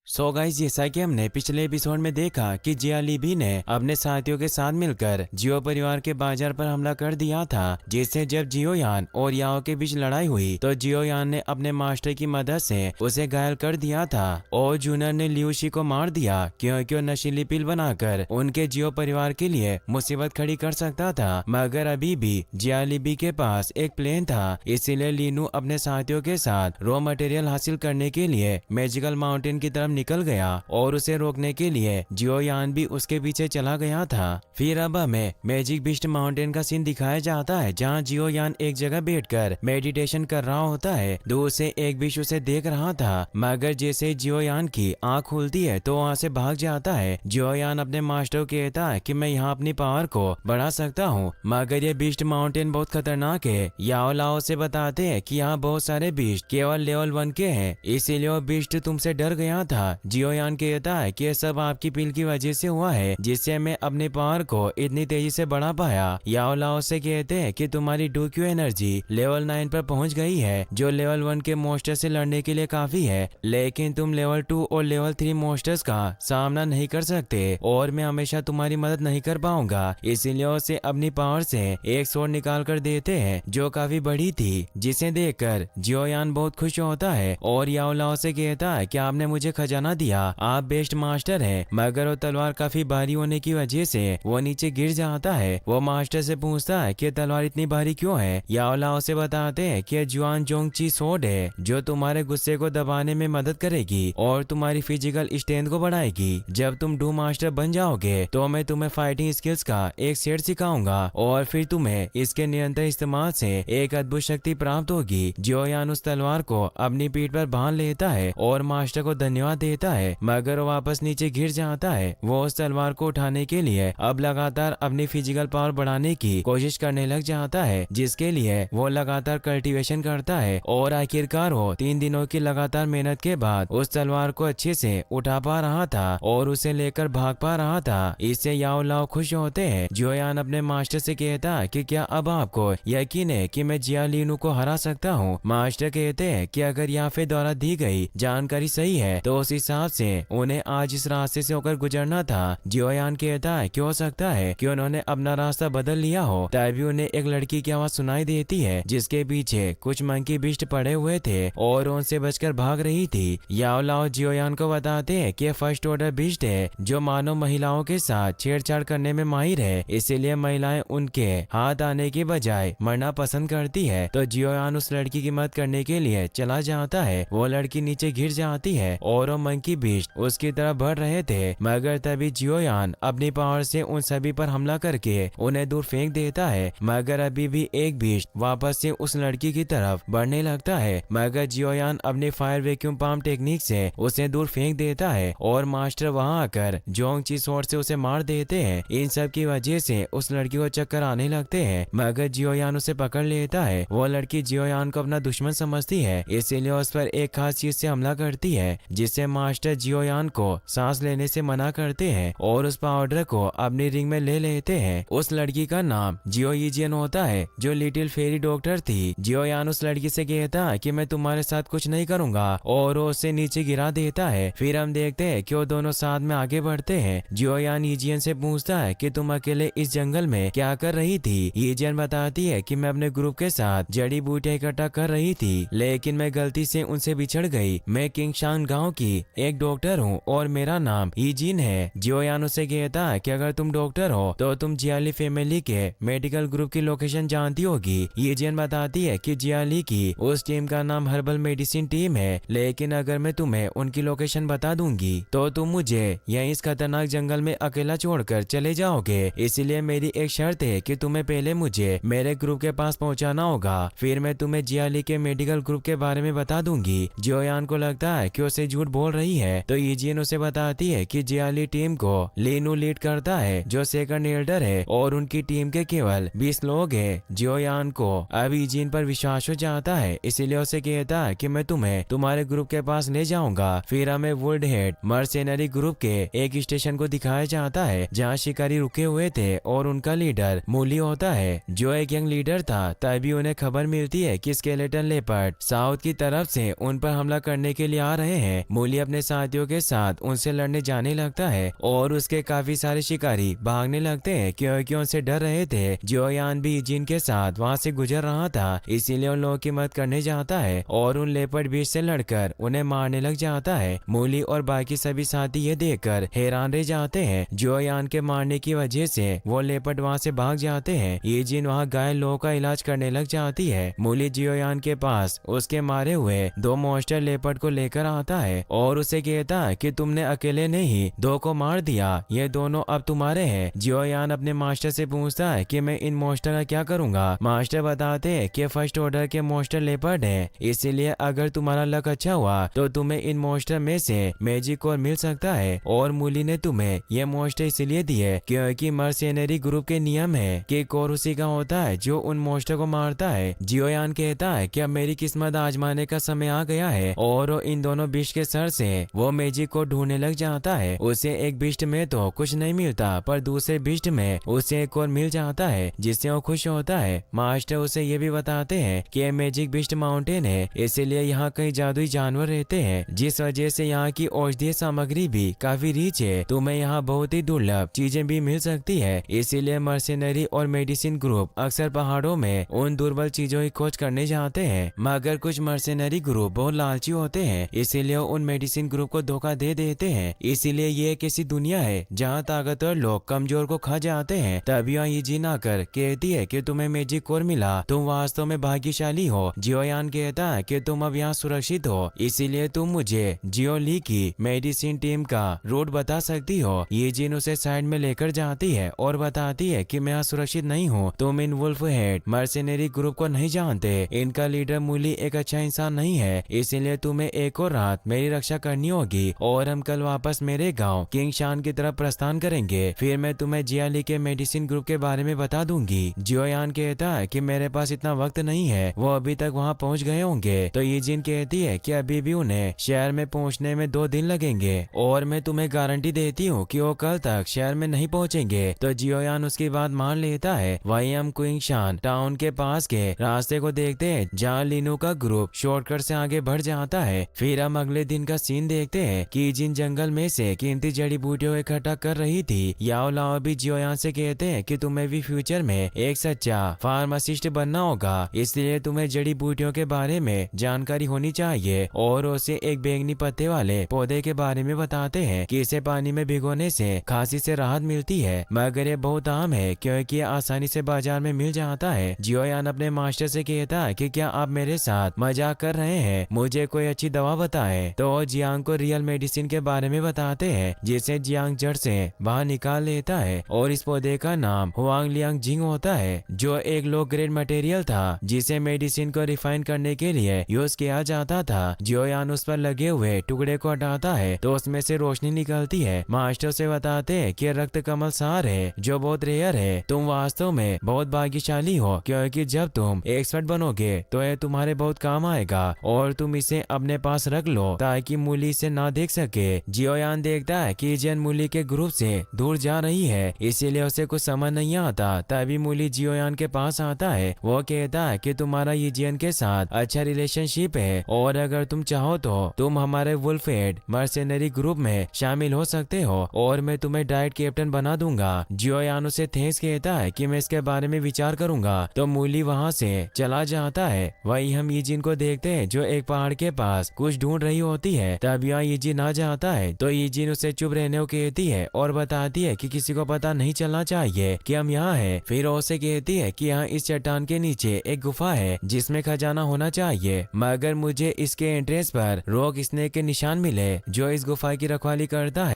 So guys, जैसा कि हमने पिछले एपिसोड में देखा कि जिया लीबी ने अपने साथियों के साथ मिलकर जियो परिवार के बाजार पर हमला कर दिया था, जिससे जब जियो यान और याओ के बीच लड़ाई हुई तो जियो यान ने अपने मास्टर की मदद से उसे घायल कर दिया था और जूनर ने लियूशी को मार दिया क्योंकि वो नशीली पिल बनाकर उनके जियो परिवार के लिए मुसीबत खड़ी कर सकता था। मगर अभी भी जिया लीबी के पास एक प्लेन था, इसीलिए लीनू अपने साथियों के साथ रॉ मटेरियल हासिल करने के लिए मैजिकल माउंटेन की तरफ निकल गया और उसे रोकने के लिए जियो यान भी उसके पीछे चला गया था। फिर अब हमें मैजिक बिस्ट माउंटेन का सीन दिखाया जाता है, जहां जियो यान एक जगह बैठकर मेडिटेशन कर रहा होता है। दूर से एक बिस्ट उसे देख रहा था, मगर जैसे जियो यान की आंख खुलती है तो वहां से भाग जाता है। जियो यान अपने मास्टर को कहता है कि मैं यहाँ अपनी पावर को बढ़ा सकता हूँ, मगर ये बिस्ट माउंटेन बहुत खतरनाक है। याओ लाओ से बताते हैं कि यहाँ बहुत सारे बिस्ट केवल लेवल 1 के हैं, इसीलिए वो बिस्ट तुमसे डर गया था। जियो यान कहता है कि यह सब आपकी पिल की वजह से हुआ है, जिससे मैं अपने पावर को इतनी तेजी से बढ़ा पाया। याओ लाओ से कहते हैं कि तुम्हारी डूक्यू एनर्जी लेवल 9 पर पहुंच गई है, जो लेवल 1 के मोस्टर से लड़ने के लिए काफी है, लेकिन तुम लेवल 2 और लेवल 3 मोस्टर्स का सामना नहीं कर सकते और मैं हमेशा तुम्हारी मदद नहीं कर पाऊंगा। इसीलिए उसे अपनी पावर से एक स्वॉर्ड निकाल कर देते हैं जो काफी बड़ी थी, जिसे देखकर जियो यान बहुत खुश होता है और याओ लाओ से कहता है कि आपने मुझे खजाना दिया, आप बेस्ट मास्टर हैं। मगर वो तलवार काफी भारी होने की वजह से वो नीचे गिर जाता है। वो मास्टर से पूछता है कि तलवार इतनी भारी क्यों है। याओ लाओ से बताते हैं कि जुआन जोंगची सोड है, जो तुम्हारे गुस्से को दबाने में मदद करेगी और तुम्हारी फिजिकल स्ट्रेंथ को बढ़ाएगी। जब तुम डू मास्टर बन जाओगे तो मैं तुम्हें फाइटिंग स्किल्स का एक सेट सिखाऊंगा और फिर तुम्हें इसके निरंतर इस्तेमाल से एक अद्भुत शक्ति प्राप्त होगी। जियो यान उस तलवार को अपनी पीठ पर बांध लेता है और मास्टर को धन्यवाद देता है, मगर वो वापस नीचे गिर जाता है। वो उस तलवार को उठाने के लिए अब लगातार अपनी फिजिकल पावर बढ़ाने की कोशिश करने लग जाता है, जिसके लिए वो लगातार कल्टीवेशन करता है और आखिरकार वो 3 दिनों की लगातार मेहनत के बाद उस तलवार को अच्छे से उठा पा रहा था और उसे लेकर भाग पा रहा था। इससे याओ लाओ खुश होते हैं। जियो यान अपने मास्टर से कहता है कि क्या अब आपको यकीन है कि मैं जिया लीनू को हरा सकता हूँ। मास्टर कहते हैं कि अगर याफे द्वारा दी गई जानकारी सही है तो उस हिसाब से उन्हें आज इस रास्ते से होकर गुजरना था। जियो यान कहता है कि हो सकता है कि उन्होंने अपना रास्ता बदल लिया हो। तभी उन्हें एक लड़की की आवाज सुनाई देती है, जिसके पीछे कुछ मंकी बिस्ट पड़े हुए थे और उनसे बचकर भाग रही थी। याओ लाओ जियो यान को बताते हैं कि फर्स्ट ऑर्डर बिस्ट है, जो मानव महिलाओं के साथ छेड़छाड़ करने में माहिर है, इसीलिए महिलाएं उनके हाथ आने की बजाय मरना पसंद करती है। तो जियो यान उस लड़की की मदद करने के लिए चला जाता है। वो लड़की नीचे गिर जाती है और वो मंकी बिस्ट उसकी तरफ बढ़ रहे थे, मगर तभी जियो यान अपनी पावर से उन सभी पर हमला करके उन्हें दूर फेंक देता है। मगर अभी भी एक बिस्ट वापस से उस लड़की की तरफ बढ़ने लगता है, मगर जियो यान अपनी फायर वैक्यूम पाम टेक्निक से उसे दूर फेंक देता है और मास्टर वहां आकर जोंगची स्वॉर्ड से उसे मार देते हैं। इन सब की वजह से उस लड़की को चक्कर आने लगते हैं, मगर जियो यान उसे पकड़ लेता है। वो लड़की जियो यान को अपना दुश्मन समझती है, इसीलिए उस पर एक खास चीज से हमला करती है, जिससे मास्टर जियो यान को सांस लेने से मना करते हैं और उस पाउडर को अपनी रिंग में ले लेते हैं। उस लड़की का नाम जियो यीजियन होता है, जो लिटिल फेरी डॉक्टर थी। जियो यान उस लड़की से कहता है कि मैं तुम्हारे साथ कुछ नहीं करूंगा और वो उसे नीचे गिरा देता है। फिर हम देखते हैं कि वो दोनों साथ में आगे बढ़ते हैं। जियो यान यीजियन से पूछता है कि तुम अकेले इस जंगल में क्या कर रही थी। यीजियन बताती है कि मैं अपने ग्रुप के साथ जड़ी बूटियां इकट्ठा कर रही थी, लेकिन मैं गलती से उनसे बिछड़ गई। मैं किंगशान गांव की एक डॉक्टर हूँ और मेरा नाम यीजिन है। जियो यान उसे कहता है कि अगर तुम डॉक्टर हो तो तुम जियाली फैमिली के मेडिकल ग्रुप की लोकेशन जानती होगी। यीजिन बताती है कि जियाली की उस टीम का नाम हर्बल मेडिसिन टीम है, लेकिन अगर मैं तुम्हें उनकी लोकेशन बता दूंगी तो तुम मुझे यहीं इस खतरनाक जंगल में अकेला छोड़कर चले जाओगे। इसलिए मेरी एक शर्त है कि तुम्हें पहले मुझे मेरे ग्रुप के पास पहुंचाना होगा, फिर मैं तुम्हें जियाली के मेडिकल ग्रुप के बारे में बता दूंगी। जियो यान को लगता है कि उसे झूठ बोल रही है, तो यीजिन उसे बताती है कि जियाली टीम को लीनू लीड करता है, जो सेकंड एल्डर है और उनकी टीम के केवल 20 लोग हैं। जियो यान को अब यीजिन पर विश्वास हो जाता है, इसीलिए उसे कहता है कि मैं तुम्हें तुम्हारे ग्रुप के पास ले जाऊंगा। फिर हमें वुड हेड मर्सेनरी ग्रुप के एक स्टेशन को दिखाया जाता है, जहाँ शिकारी रुके हुए थे और उनका लीडर मूली होता है, जो एक यंग लीडर था। तभी उन्हें खबर मिलती है कि स्केलेटन लेपर्ड साउथ की तरफ से उन पर हमला करने के लिए आ रहे हैं। मूली मूली अपने साथियों के साथ उनसे लड़ने जाने लगता है और उसके काफी सारे शिकारी भागने लगते हैं क्योंकि उनसे डर रहे थे। जियोयान भी ईजिन के साथ वहां से गुजर रहा था, इसीलिए उन लोगों की मदद करने जाता है और उन लेपर्ड बीस्ट से लड़कर उन्हें मारने लग जाता है। मूली और बाकी सभी साथी ये देखकर हैरान रह जाते हैं। जियोयान के मारने की वजह से वो लेपर्ड वहां से भाग जाते हैं। ईजिन वहां घायल लोगों का इलाज करने लग जाती है। मूली जियोयान के पास उसके मारे हुए 2 मॉन्स्टर लेपर्ड को लेकर आता है और उसे कहता है कि तुमने अकेले ने ही 2 को मार दिया, ये दोनों अब तुम्हारे हैं। जियोयान अपने मास्टर से पूछता है कि मैं इन मॉन्स्टर का क्या करूंगा। मास्टर बताते हैं कि फर्स्ट ऑर्डर के मॉन्स्टर लेपर्ड हैं, इसीलिए अगर तुम्हारा लक अच्छा हुआ तो तुम्हें इन मॉन्स्टर में से मैजिक और मिल सकता है। और मूली ने तुम्हें ये मॉन्स्टर इसलिए दिए क्योंकि मर्सिनरी ग्रुप के नियम है कि कोर उसी का होता है जो उन मॉन्स्टर को मारता है। जियोयान कहता है कि अब मेरी किस्मत आजमाने का समय आ गया है और इन दोनों बिस्ट के सर से वो मैजिक को ढूंढने लग जाता है। उसे एक बिस्ट में तो कुछ नहीं मिलता पर दूसरे बिस्ट में उसे एक और मिल जाता है जिससे वो खुश होता है। मास्टर उसे ये भी बताते हैं कि मैजिक बिस्ट माउंटेन है, इसीलिए यहाँ कई जादुई जानवर रहते हैं जिस वजह से यहाँ की औषधीय सामग्री भी काफी रिच है। तुम्हें यहाँ बहुत ही दुर्लभ चीजें भी मिल सकती है, इसीलिए मर्सिनरी और मेडिसिन ग्रुप अक्सर पहाड़ों में उन दुर्बल चीजों की खोज करने जाते हैं। मगर कुछ मर्सिनरी ग्रुप बहुत लालची होते हैं, इसीलिए उन मेडिसिन ग्रुप को धोखा दे देते हैं। इसीलिए ये एक ऐसी दुनिया है जहाँ ताकतवर लोग कमजोर को खा जाते हैं। तभी यहाँ ईजिन आकर कहती है कि तुम्हें मैजिक कोर मिला, तुम वास्तव में भाग्यशाली हो। जियोयान कहता है कि तुम अब यहाँ सुरक्षित हो, इसीलिए तुम मुझे जियोली की मेडिसिन टीम का रूट बता सकती हो। ईजिन उसे साइड में लेकर जाती है और बताती है कि मैं यहाँ सुरक्षित नहीं हूँ, तुम इन वुल्फ हेड मर्सिनरी ग्रुप को नहीं जानते। इनका लीडर मूली एक अच्छा इंसान नहीं है, इसीलिए तुम्हें एक और रात मेरी रक्षा करनी होगी और हम कल वापस मेरे गाँव किंग शान की तरफ प्रस्थान करेंगे। फिर मैं तुम्हें जियाली के मेडिसिन ग्रुप के बारे में बता दूंगी। जियोयान कहता है कि मेरे पास इतना वक्त नहीं है, वो अभी तक वहाँ पहुँच गए होंगे। तो ईजिन कहती है कि अभी भी उन्हें शहर में पहुँचने में 2 दिन लगेंगे और मैं तुम्हें गारंटी देती हूँ कि वो कल तक शहर में नहीं पहुँचेंगे। तो जियोयान उसकी बात मान लेता है। वहीं हम क्विंग शान टाउन के पास के रास्ते को देखते हैं जहाँ लिनू का ग्रुप शॉर्टकट से आगे बढ़ जाता है। फिर हम अगले दिन का सीन देखते हैं कि ईजिन जंगल में से कीमती जड़ी बूटियों को इकट्ठा कर रही थी। याओ लाओ भी जियोयान से कहते हैं कि तुम्हें भी फ्यूचर में एक सच्चा फार्मासिस्ट बनना होगा, इसलिए तुम्हें जड़ी बूटियों के बारे में जानकारी होनी चाहिए। और उसे एक बैंगनी पत्ते वाले पौधे के बारे में बताते हैं कि इसे पानी में भिगोने से खांसी से राहत मिलती है, मगर ये बहुत आम है क्योंकि ये आसानी से बाजार में मिल जाता है। जियोयान अपने मास्टर से कहता है कि क्या आप मेरे साथ मजाक कर रहे हैं, मुझे कोई अच्छी दवा बताए। तो जियांग को रियल मेडिसिन के बारे में बताते हैं जिसे जियांग जड़ से बाहर निकाल लेता है और इस पौधे का नाम हुआंग लियांग जिंग होता है जो एक लो ग्रेड मटेरियल था जिसे मेडिसिन को रिफाइन करने के लिए यूज किया जाता था। जियोयान उस पर लगे हुए टुकड़े को हटाता है तो उसमें से रोशनी निकलती है। मास्टर से बताते हैं कि रक्त कमल सार है जो बहुत रेयर है। तुम वास्तव में बहुत भाग्यशाली हो क्योंकि जब तुम एक्सपर्ट बनोगे तो ये तुम्हारे बहुत काम आएगा और तुम इसे अपने पास रख लो ताकि मूली इसे ना देख सके। जियोयान देखता है कि ईजिन मूली के ग्रुप से दूर जा रही है, इसीलिए उसे कुछ समझ नहीं आता। तभी मूली जियोयान के पास आता है। वो कहता है कि तुम्हारा ईजिन के साथ अच्छा रिलेशनशिप है और अगर तुम चाहो तो तुम हमारे वुल्फ हेड मर्सिनरी ग्रुप में शामिल हो सकते हो और मैं तुम्हें डाइट कैप्टन बना दूंगा। जियोयान उसे थैंक्स कहता है कि मैं इसके बारे में विचार करूंगा। तो मूली वहाँ से चला जाता है। वहीं हम ईजिन को देखते हैं जो एक पहाड़ के पास कुछ ढूंढ रही होती है। तब यहाँ ईजिन आ जाता है तो ईजिन उसे चुप रहने को कहती है और बताती है कि किसी को पता नहीं चलना चाहिए कि हम यहाँ हैं। फिर उसे कहती है कि यहाँ इस चट्टान के नीचे एक गुफा है जिसमें खजाना होना चाहिए, मगर मुझे इसके एंट्रेंस पर रॉक स्नेक के निशान मिले जो इस गुफा की रखवाली करता है।